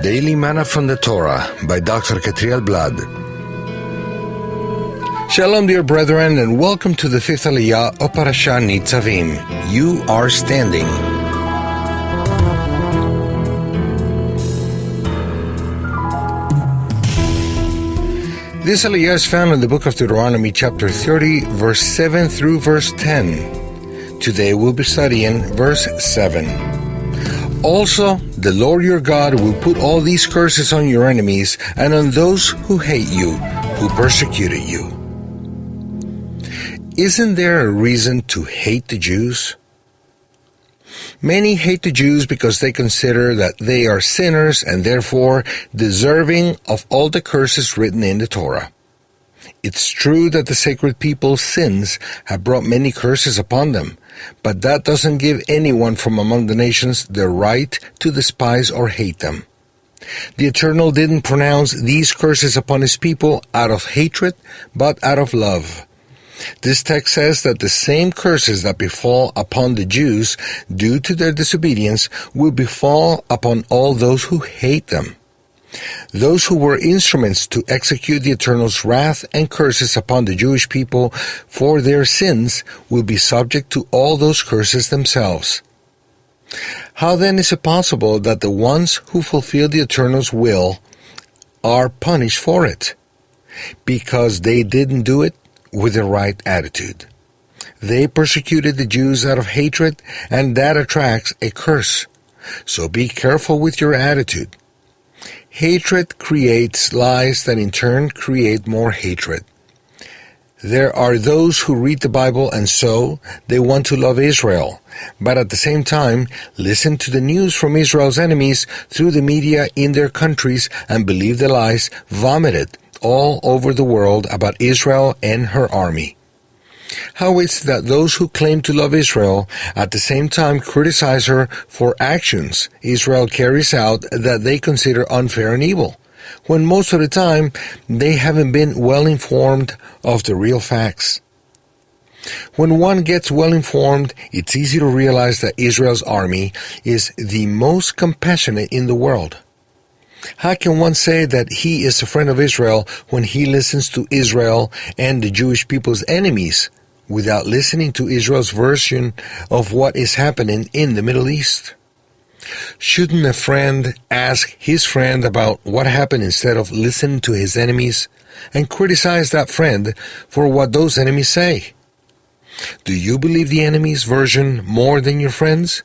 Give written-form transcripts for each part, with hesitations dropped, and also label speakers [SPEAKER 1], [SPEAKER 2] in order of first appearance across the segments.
[SPEAKER 1] Daily Manna from the Torah by Dr. Ketriel Blad. Shalom, dear brethren, and welcome to the fifth Aliyah of Parashat Nitzavim. You are standing. This Aliyah is found in the book of Deuteronomy, chapter 30, verse 7 through verse 10. Today we'll be studying verse 7. Also, the Lord your God will put all these curses on your enemies and on those who hate you, who persecuted you. Isn't there a reason to hate the Jews? Many hate the Jews because they consider that they are sinners and therefore deserving of all the curses written in the Torah. It's true that the sacred people's sins have brought many curses upon them, but that doesn't give anyone from among the nations the right to despise or hate them. The Eternal didn't pronounce these curses upon his people out of hatred, but out of love. This text says that the same curses that befall upon the Jews due to their disobedience will befall upon all those who hate them. Those who were instruments to execute the Eternal's wrath and curses upon the Jewish people for their sins will be subject to all those curses themselves. How then is it possible that the ones who fulfill the Eternal's will are punished for it? Because they didn't do it with the right attitude. They persecuted the Jews out of hatred, and that attracts a curse. So be careful with your attitude. Hatred creates lies that in turn create more hatred. There are those who read the Bible and so they want to love Israel, but at the same time listen to the news from Israel's enemies through the media in their countries and believe the lies vomited all over the world about Israel and her army. How is it that those who claim to love Israel at the same time criticize her for actions Israel carries out that they consider unfair and evil, when most of the time they haven't been well informed of the real facts? When one gets well informed, it's easy to realize that Israel's army is the most compassionate in the world. How can one say that he is a friend of Israel when he listens to Israel and the Jewish people's enemies without listening to Israel's version of what is happening in the Middle East? Shouldn't a friend ask his friend about what happened instead of listening to his enemies and criticize that friend for what those enemies say? Do you believe the enemy's version more than your friend's?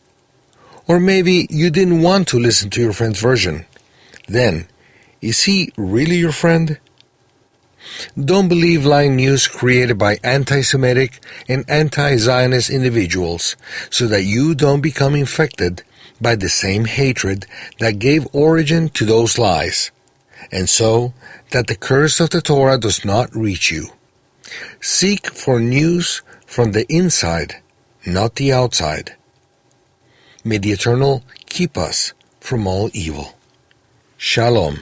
[SPEAKER 1] Or maybe you didn't want to listen to your friend's version. Then, is he really your friend? Don't believe lying news created by anti-Semitic and anti-Zionist individuals so that you don't become infected by the same hatred that gave origin to those lies, and so that the curse of the Torah does not reach you. Seek for news from the inside, not the outside. May the Eternal keep us from all evil. Shalom.